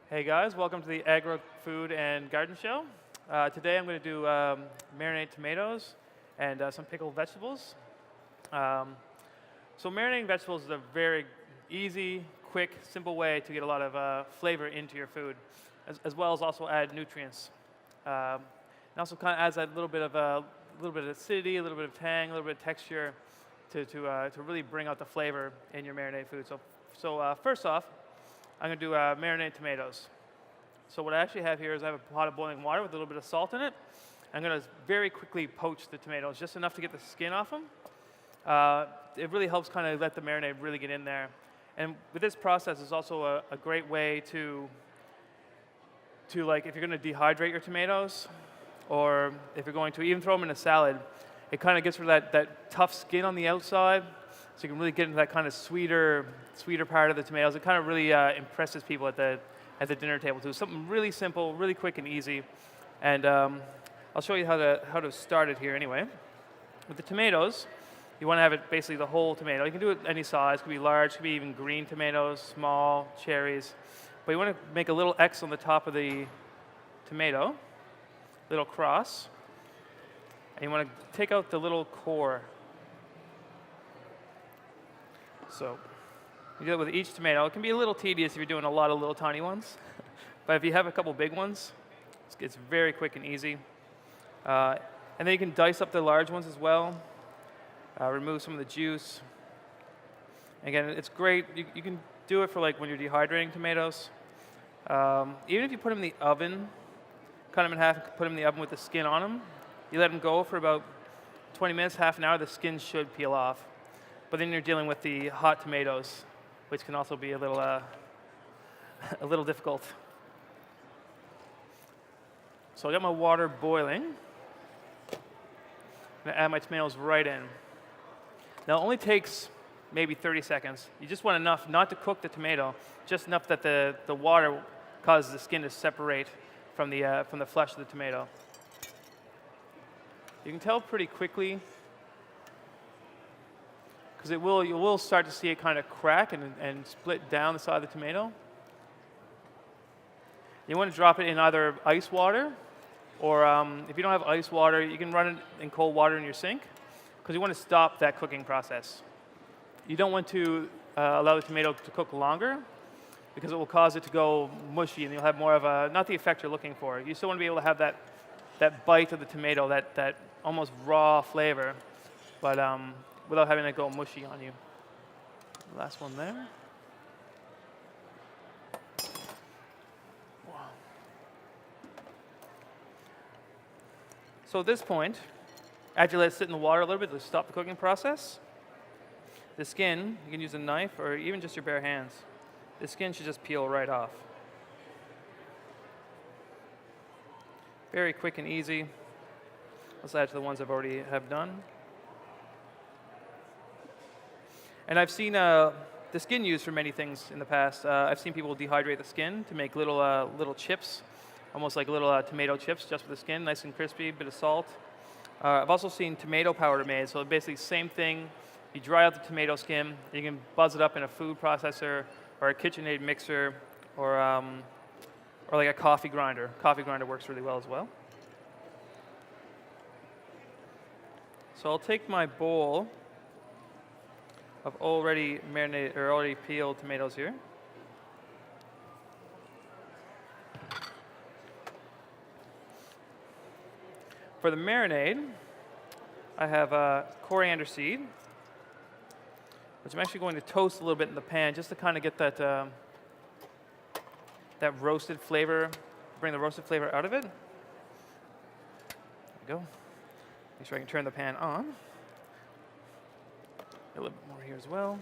Hey guys, welcome to the AgriFood and Garden Show. Today I'm going to do marinated tomatoes and some pickled vegetables. So marinating vegetables is a very easy, quick, simple way to get a lot of flavor into your food, as well as also add nutrients. And also kind of adds that little bit of acidity, a little bit of tang, a little bit of texture to really bring out the flavor in your marinated food. So first off, I'm going to do marinated tomatoes. So what I actually have here is I have a pot of boiling water with a little bit of salt in it. I'm going to very quickly poach the tomatoes, just enough to get the skin off them. It really helps kind of let the marinade really get in there. And with this process, it's also a great way to like, if you're going to dehydrate your tomatoes, or if you're going to even throw them in a salad, it kind of gets rid of that tough skin on the outside, so you can really get into that kind of sweeter part of the tomatoes. It kind of really impresses people at the dinner table too. Something really simple, really quick and easy. And I'll show you how to start it here anyway. With the tomatoes, you want to have it basically the whole tomato. You can do it any size. It could be large, it could be even green tomatoes, small, cherries. But you want to make a little X on the top of the tomato, little cross. And you want to take out the little core. So you do it with each tomato. It can be a little tedious if you're doing a lot of little tiny ones. But if you have a couple big ones, it's very quick and easy. And then you can dice up the large ones as well. Remove some of the juice. Again, it's great. You can do it for like when you're dehydrating tomatoes. Even if you put them in the oven, cut them in half and put them in the oven with the skin on them, you let them go for about 20 minutes, half an hour, the skin should peel off. But then you're dealing with the hot tomatoes, which can also be a little difficult. So I got my water boiling. I'm going to add my tomatoes right in. Now it only takes maybe 30 seconds. You just want enough not to cook the tomato, just enough that the water causes the skin to separate from the flesh of the tomato. You can tell pretty quickly, because you will start to see it kind of crack and split down the side of the tomato. You want to drop it in either ice water, or if you don't have ice water, you can run it in cold water in your sink, because you want to stop that cooking process. You don't want to allow the tomato to cook longer, because it will cause it to go mushy, and you'll have more of not the effect you're looking for. You still want to be able to have that bite of the tomato, that almost raw flavor, but without having it go mushy on you. Last one there. Wow. So at this point, after you let it sit in the water a little bit to stop the cooking process, the skin, you can use a knife or even just your bare hands. The skin should just peel right off. Very quick and easy. Let's add to the ones I've already have done. And I've seen the skin used for many things in the past. I've seen people dehydrate the skin to make little chips, almost like little tomato chips, just with the skin, nice and crispy, bit of salt. I've also seen tomato powder made, so basically same thing. You dry out the tomato skin, you can buzz it up in a food processor or a KitchenAid mixer or like a coffee grinder. Coffee grinder works really well as well. So I'll take my bowl of already marinated or already peeled tomatoes here. For the marinade, I have coriander seed, which I'm actually going to toast a little bit in the pan just to kind of get that roasted flavor, bring the roasted flavor out of it. There we go. Make sure I can turn the pan on. A little bit more here as well.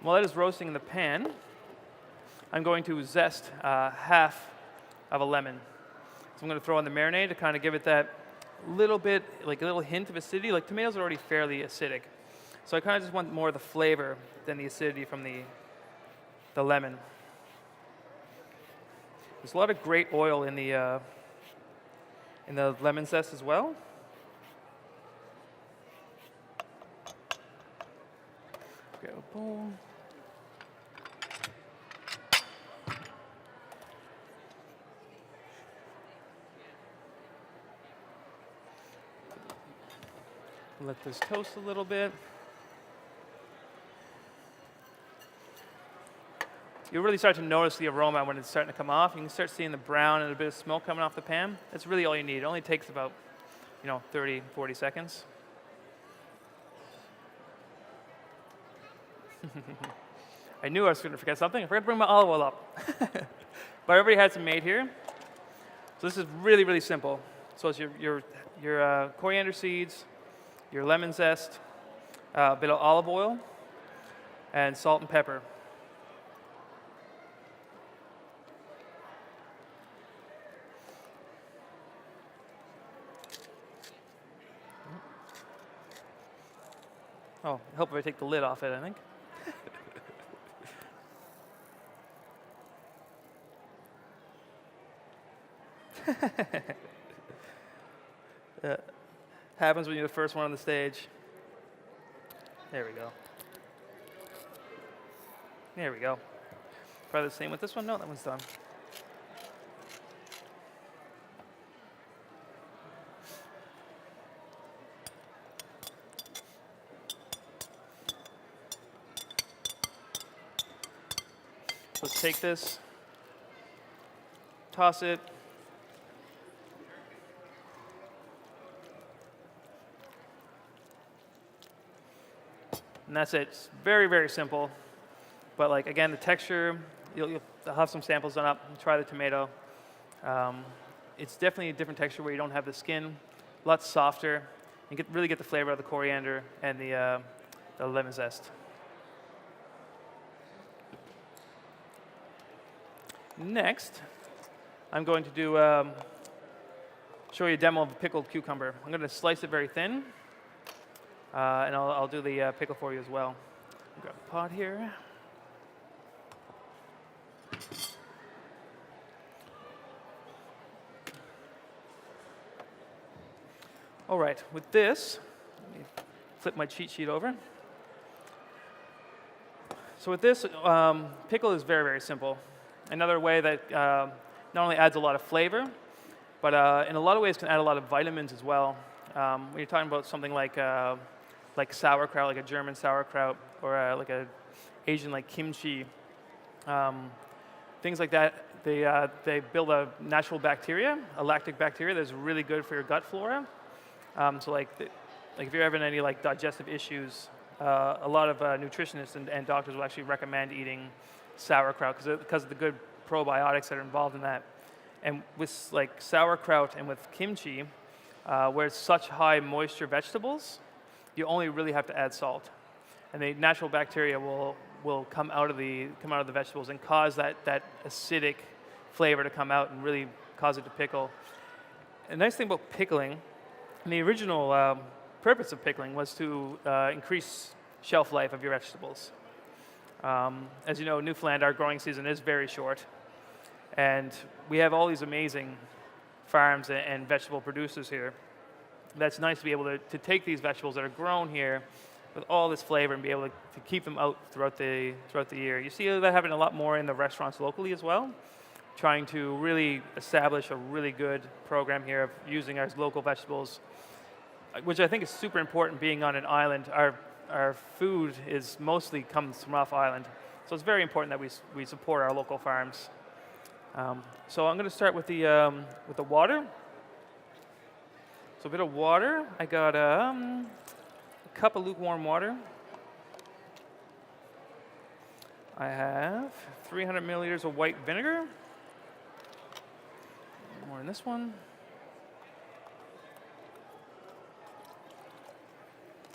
While that is roasting in the pan, I'm going to zest half of a lemon. So I'm going to throw in the marinade to kind of give it that little bit, like a little hint of acidity. Like tomatoes are already fairly acidic. So I kind of just want more of the flavor than the acidity from the lemon. There's a lot of great oil in the lemon zest as well. bowl. Let this toast a little bit. You'll really start to notice the aroma when it's starting to come off. You can start seeing the brown and a bit of smoke coming off the pan. That's really all you need. It only takes about, 30, 40 seconds. I knew I was going to forget something. I forgot to bring my olive oil up. But I already had some made here. So this is really, really simple. So it's your coriander seeds, your lemon zest, a bit of olive oil, and salt and pepper. Oh, I hope if I take the lid off it, I think. Happens when you're the first one on the stage. There we go. There we go. Probably the same with this one. No, that one's done. Let's take this, toss it. And that's it. It's very, very simple. But again, the texture, you'll have some samples done up. Try the tomato. It's definitely a different texture where you don't have the skin. A lot softer. You really get the flavor of the coriander and the lemon zest. Next, I'm going to show you a demo of a pickled cucumber. I'm going to slice it very thin. And I'll do the pickle for you as well. Grab a pot here. All right, with this, let me flip my cheat sheet over. So with this, pickle is very, very simple. Another way that not only adds a lot of flavor, but in a lot of ways can add a lot of vitamins as well. When you're talking about something like sauerkraut, like a German sauerkraut, or like a Asian like kimchi, things like that, they build a natural bacteria, a lactic bacteria that's really good for your gut flora. So if you're having any digestive issues, a lot of nutritionists and doctors will actually recommend eating sauerkraut because of the good probiotics that are involved in that. And with sauerkraut and with kimchi, where it's such high moisture vegetables, you only really have to add salt, and the natural bacteria will come out of the vegetables and cause that acidic flavor to come out and really cause it to pickle. And the nice thing about pickling, and the original purpose of pickling was to increase shelf life of your vegetables. As you know, Newfoundland, our growing season is very short, and we have all these amazing farms and vegetable producers here. That's nice to be able to take these vegetables that are grown here with all this flavor and be able to keep them out throughout the year. You see that happening a lot more in the restaurants locally as well, trying to really establish a really good program here of using our local vegetables, which I think is super important being on an island. Our food mostly comes from off island, so it's very important that we support our local farms. So I'm going to start with the water. So a bit of water. I got a cup of lukewarm water. I have 300 milliliters of white vinegar. More in this one.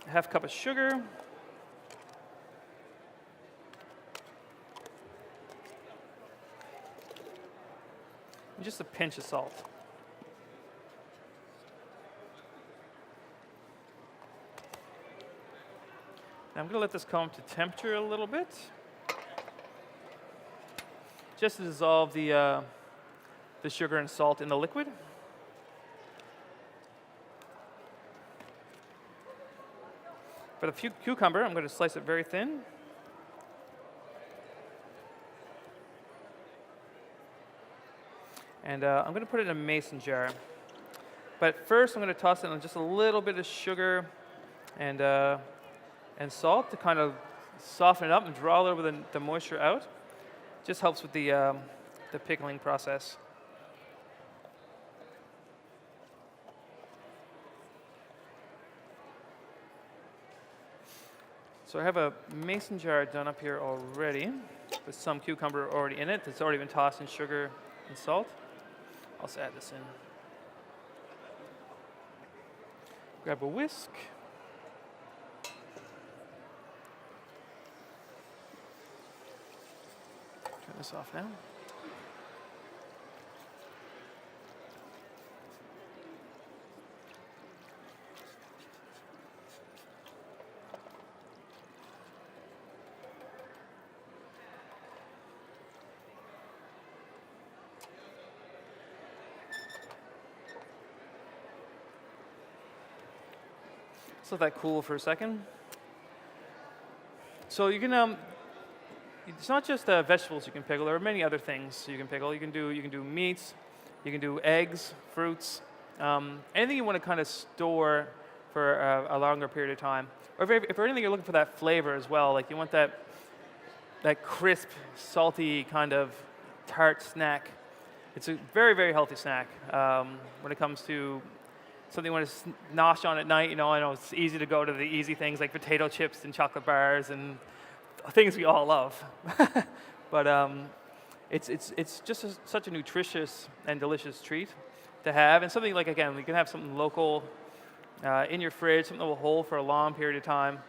A half cup of sugar. And just a pinch of salt. Now I'm going to let this come to temperature a little bit, just to dissolve the sugar and salt in the liquid. For the cucumber, I'm going to slice it very thin. And I'm going to put it in a mason jar. But first, I'm going to toss in just a little bit of sugar and salt to kind of soften it up and draw a little bit of the moisture out. Just helps with the pickling process. So I have a mason jar done up here already with some cucumber already in it. It's already been tossed in sugar and salt. I'll just add this in. Grab a whisk. Turn this off now. Let that cool for a second. So you can, it's not just vegetables you can pickle. There are many other things you can pickle. You can do meats, you can do eggs, fruits, anything you want to kind of store for a longer period of time. Or if anything you're looking for that flavor as well, like you want that crisp, salty kind of tart snack. It's a very, very healthy snack when it comes to something you want to nosh on at night. I know it's easy to go to the easy things like potato chips and chocolate bars and things we all love. But it's just such a nutritious and delicious treat to have. And something like, again, you can have something local in your fridge, something that will hold for a long period of time.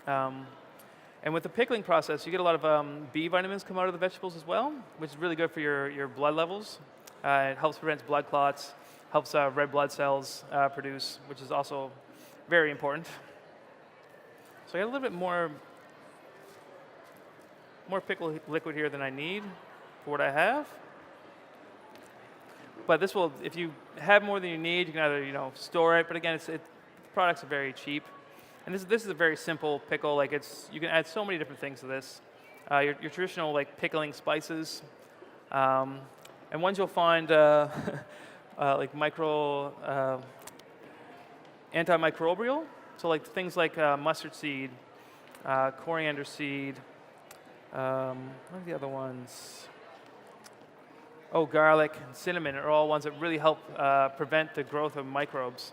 And with the pickling process, you get a lot of B vitamins come out of the vegetables as well, which is really good for your blood levels. It helps prevent blood clots. Helps red blood cells produce, which is also very important. So I got a little bit more pickle liquid here than I need for what I have. But this will, if you have more than you need, you can either store it. But again, the products are very cheap, and this is a very simple pickle. Like you can add so many different things to this. Your traditional like pickling spices, and ones you'll find. Like antimicrobial, so like things like mustard seed, coriander seed, what are the other ones? Oh, garlic and cinnamon are all ones that really help prevent the growth of microbes.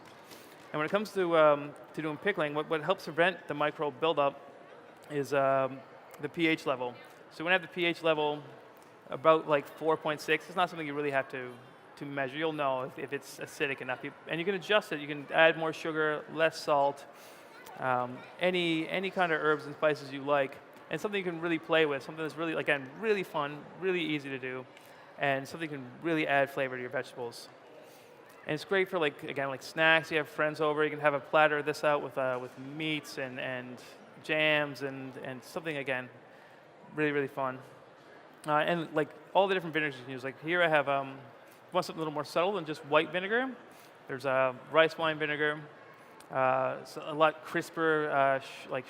And when it comes to doing pickling, what helps prevent the microbe buildup is the pH level. So when you have the pH level about like 4.6, it's not something you really have to measure. You'll know if it's acidic enough. And you can adjust it. You can add more sugar, less salt, any kind of herbs and spices you like, and something you can really play with, something that's really, again, really fun, really easy to do, and something you can really add flavor to your vegetables. And it's great for, like snacks. You have friends over, you can have a platter of this out with meats and jams and something, again, really, really fun. And like all the different vinegars you can use. Like here I have want something a little more subtle than just white vinegar. There's rice wine vinegar, it's a lot crisper,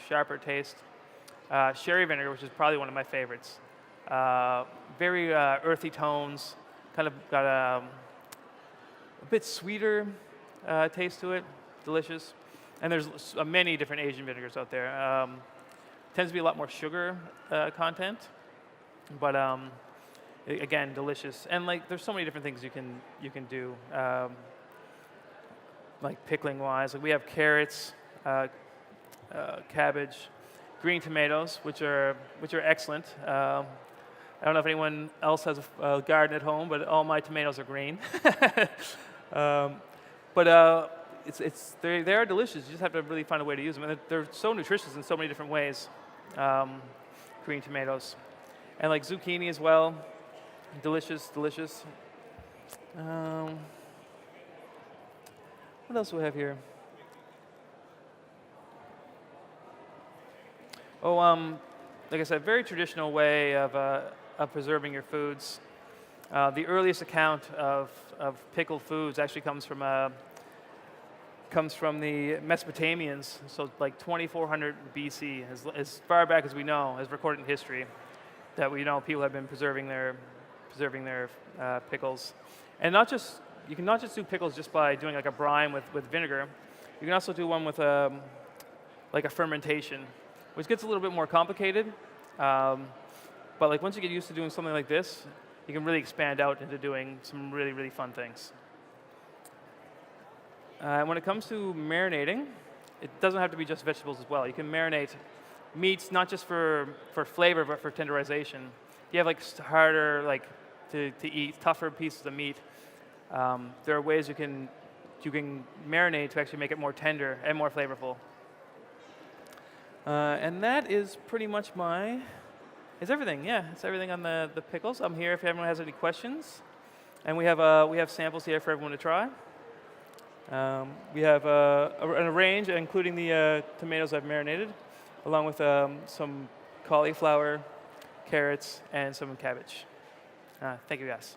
sharper taste. Sherry vinegar, which is probably one of my favorites. Very earthy tones, kind of got a bit sweeter taste to it, delicious. And there's many different Asian vinegars out there. Tends to be a lot more sugar content, but again, delicious. And like, there's so many different things you can do, like pickling wise. Like we have carrots, cabbage, green tomatoes, which are excellent. I don't know if anyone else has a garden at home, but all my tomatoes are green. But they are delicious. You just have to really find a way to use them. And they're so nutritious in so many different ways. Green tomatoes, and like zucchini as well. Delicious. What else do we have here? Oh, like I said, very traditional way of preserving your foods. The earliest account of pickled foods actually comes from the Mesopotamians, so like 2400 BC, as far back as we know, as recorded in history, that we know people have been preserving their preserving their pickles. And you can not just do pickles just by doing like a brine with vinegar. You can also do one with like a fermentation, which gets a little bit more complicated. But like once you get used to doing something like this, you can really expand out into doing some really, really fun things. When it comes to marinating, it doesn't have to be just vegetables as well. You can marinate meats not just for flavor, but for tenderization. If you have like harder, like to eat, tougher pieces of meat, there are ways you can marinate to actually make it more tender and more flavorful. And that is pretty much it's everything. Yeah, it's everything on the pickles. I'm here if anyone has any questions, and we have samples here for everyone to try. We have a range, including the tomatoes I've marinated, along with some cauliflower, carrots, and some cabbage. Thank you, guys.